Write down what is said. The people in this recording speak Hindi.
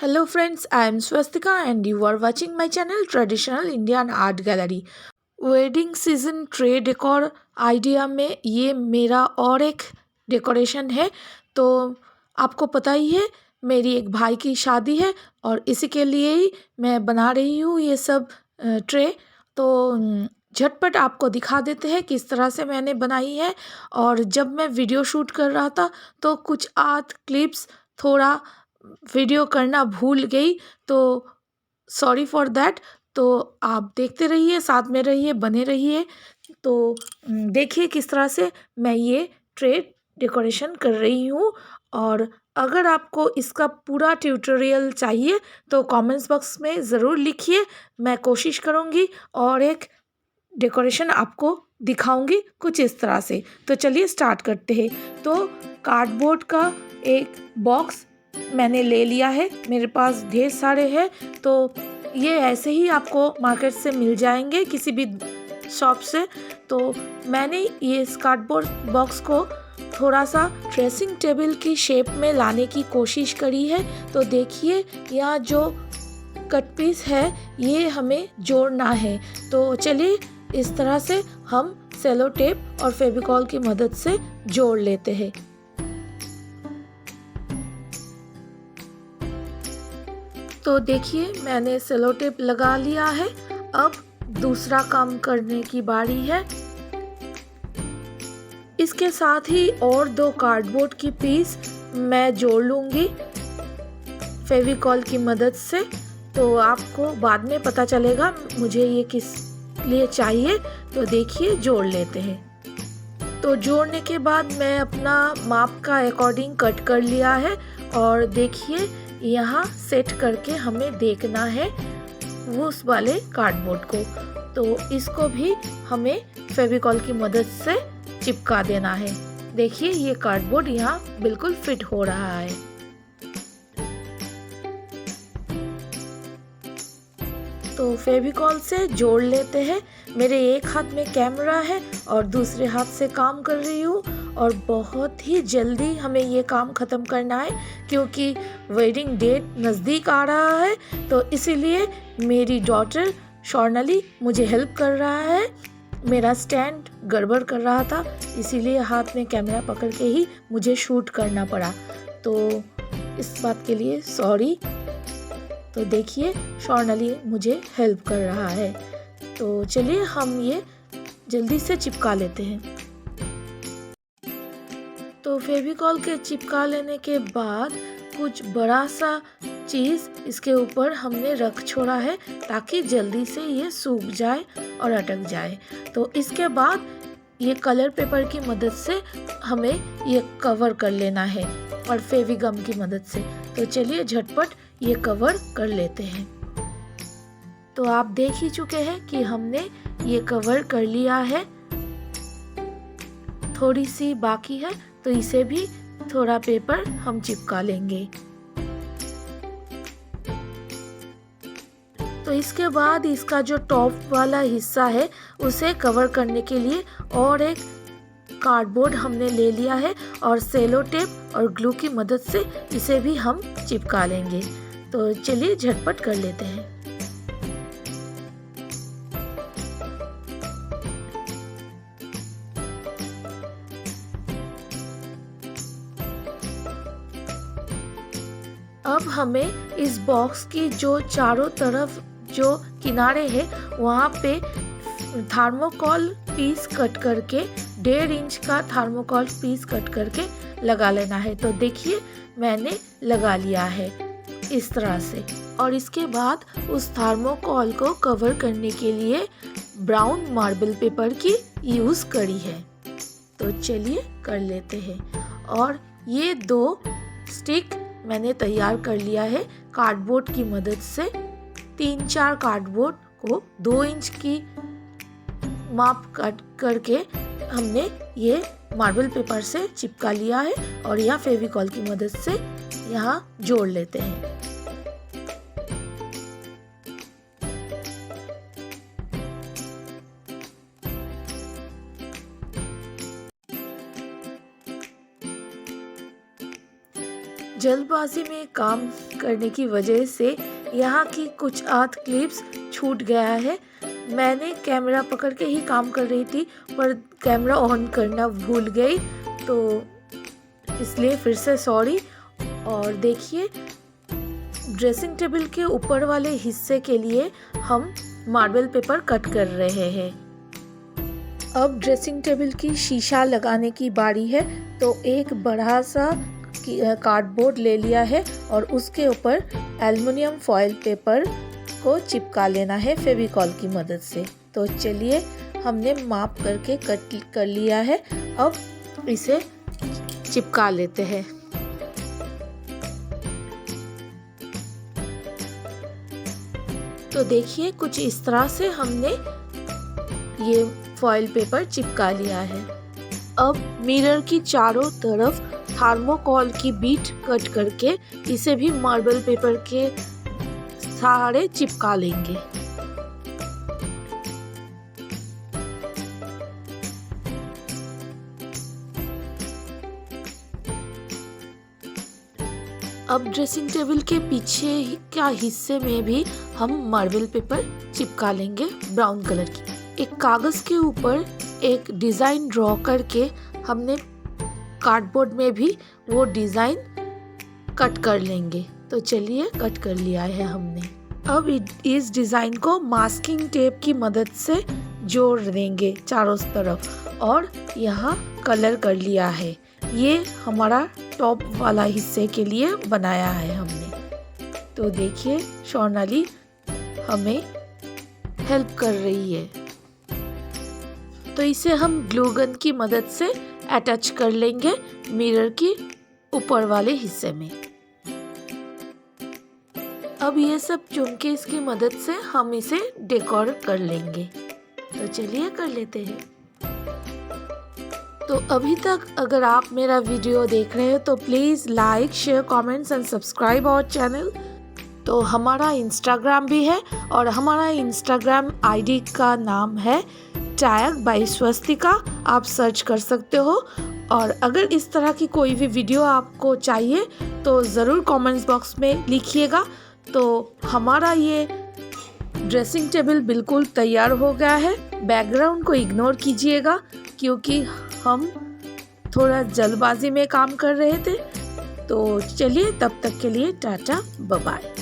Hello friends, I am Swastika and you are watching my channel Traditional Indian Art Gallery. Wedding season tray decor idea में ये मेरा और एक डेकोरेशन है। तो आपको पता ही है मेरी एक भाई की शादी है और इसी के लिए ही मैं बना रही हूँ ये सब ट्रे। तो झटपट आपको दिखा देते हैं किस तरह से मैंने बनाई है। और जब मैं वीडियो शूट कर रहा था तो कुछ आर्ट क्लिप्स थोड़ा वीडियो करना भूल गई, तो सॉरी फॉर दैट। तो आप देखते रहिए, साथ में रहिए, बने रहिए। तो देखिए किस तरह से मैं ये ट्रे डेकोरेशन कर रही हूँ। और अगर आपको इसका पूरा ट्यूटोरियल चाहिए तो कमेंट्स बॉक्स में ज़रूर लिखिए, मैं कोशिश करूँगी और एक डेकोरेशन आपको दिखाऊंगी कुछ इस तरह से। तो चलिए स्टार्ट करते हैं। तो कार्डबोर्ड का एक बॉक्स मैंने ले लिया है, मेरे पास ढेर सारे हैं। तो ये ऐसे ही आपको मार्केट से मिल जाएंगे किसी भी शॉप से। तो मैंने ये इस कार्डबोर्ड बॉक्स को थोड़ा सा ड्रेसिंग टेबल की शेप में लाने की कोशिश करी है। तो देखिए यहाँ जो कट पीस है ये हमें जोड़ना है। तो चलिए इस तरह से हम सेलो टेप और फेविकॉल की मदद से जोड़ लेते हैं। तो देखिए मैंने सेलो टेप लगा लिया है। अब दूसरा काम करने की बारी है। इसके साथ ही और दो कार्डबोर्ड की पीस मैं जोड़ लूँगी फेविकॉल की मदद से। तो आपको बाद में पता चलेगा मुझे ये किस लिए चाहिए। तो देखिए जोड़ लेते हैं। तो जोड़ने के बाद मैं अपना माप का अकॉर्डिंग कट कर लिया है। और देखिए यहाँ सेट करके हमें देखना है उस वाले कार्डबोर्ड को। तो इसको भी हमें फेविकॉल की मदद से चिपका देना है। देखिए ये कार्डबोर्ड यहाँ बिल्कुल फिट हो रहा है। तो फेविकॉल से जोड़ लेते हैं। मेरे एक हाथ में कैमरा है और दूसरे हाथ से काम कर रही हूँ। और बहुत ही जल्दी हमें ये काम ख़त्म करना है क्योंकि वेडिंग डेट नज़दीक आ रहा है। तो इसीलिए मेरी डॉटर शॉर्नली मुझे हेल्प कर रहा है। मेरा स्टैंड गड़बड़ कर रहा था, इसीलिए हाथ में कैमरा पकड़ के ही मुझे शूट करना पड़ा। तो इस बात के लिए सॉरी। तो देखिए शॉर्नली मुझे हेल्प कर रहा है। तो चलिए हम ये जल्दी से चिपका लेते हैं। तो फेविकॉल के चिपका लेने के बाद कुछ बड़ा सा चीज़ इसके ऊपर हमने रख छोड़ा है ताकि जल्दी से ये सूख जाए और अटक जाए। तो इसके बाद ये कलर पेपर की मदद से हमें ये कवर कर लेना है और फेविगम की मदद से। तो चलिए झटपट ये कवर कर लेते हैं। तो आप देख ही चुके हैं कि हमने ये कवर कर लिया है। थोड़ी सी बाकी है तो इसे भी थोड़ा पेपर हम चिपका लेंगे। तो इसके बाद इसका जो टॉप वाला हिस्सा है उसे कवर करने के लिए और एक कार्डबोर्ड हमने ले लिया है और सेलो टेप और ग्लू की मदद से इसे भी हम चिपका लेंगे। तो चलिए झटपट कर लेते हैं। अब हमें इस बॉक्स की जो चारों तरफ जो किनारे हैं वहाँ पे थर्मोकॉल पीस कट करके 1.5 इंच का थर्मोकॉल पीस कट करके लगा लेना है। तो देखिए मैंने लगा लिया है इस तरह से। और इसके बाद उस थर्मोकॉल को कवर करने के लिए ब्राउन मार्बल पेपर की यूज़ करी है। तो चलिए कर लेते हैं। और ये 2 स्टिक मैंने तैयार कर लिया है कार्डबोर्ड की मदद से। 3-4 कार्डबोर्ड को 2 इंच की माप कट करके हमने ये मार्बल पेपर से चिपका लिया है और यहाँ फेविकॉल की मदद से यहाँ जोड़ लेते हैं। जल्दबाजी में काम करने की वजह से यहाँ की कुछ आध क्लिप्स छूट गया है। मैंने कैमरा पकड़ के ही काम कर रही थी पर कैमरा ऑन करना भूल गई, तो इसलिए फिर से सॉरी। और देखिए, ड्रेसिंग टेबल के ऊपर वाले हिस्से के लिए हम मार्बल पेपर कट कर रहे हैं। अब ड्रेसिंग टेबल की शीशा लगाने की बारी है, तो एक बड़ा सा कार्डबोर्ड ले लिया है और उसके ऊपर एल्युमिनियम फॉयल पेपर को चिपका लेना है फेविकॉल की मदद से। तो चलिए, हमने माप करके कट कर लिया है, अब इसे चिपका लेते हैं। तो देखिए, कुछ इस तरह से हमने ये फॉयल पेपर चिपका लिया है। अब मिरर की चारों तरफ थर्मोकोल की बीट कट करके इसे भी मार्बल पेपर के सहारे चिपका लेंगे। अब ड्रेसिंग टेबल के पीछे का हिस्से में भी हम मार्बल पेपर चिपका लेंगे ब्राउन कलर की। एक कागज के ऊपर एक डिजाइन ड्रॉ करके हमने कार्डबोर्ड में भी वो डिजाइन कट कर लेंगे। तो चलिए, कट कर लिया है हमने। अब इस डिजाइन को मास्किंग टेप की मदद से जोड़ देंगे चारों तरफ, और यहाँ कलर कर लिया है। ये हमारा टॉप वाला हिस्से के लिए बनाया है हमने। तो देखिए, सोनाली हमें हेल्प कर रही है। तो इसे हम ग्लू गन की मदद से अटैच कर लेंगे मिरर की ऊपर वाले हिस्से में। अब ये सब चुमकेस की मदद से हम इसे डेकोर कर लेंगे। तो चलिए, कर लेते हैं। तो अभी तक अगर आप मेरा वीडियो देख रहे हो तो please like, share, comments and subscribe our channel. तो हमारा इंस्टाग्राम भी है, और हमारा इंस्टाग्राम आईडी का नाम है टैग बाय स्वस्तिका। आप सर्च कर सकते हो। और अगर इस तरह की कोई भी वीडियो आपको चाहिए तो ज़रूर कमेंट्स बॉक्स में लिखिएगा। तो हमारा ये ड्रेसिंग टेबल बिल्कुल तैयार हो गया है। बैकग्राउंड को इग्नोर कीजिएगा क्योंकि हम थोड़ा जल्दबाजी में काम कर रहे थे। तो चलिए, तब तक के लिए टाटा, बाय बाय।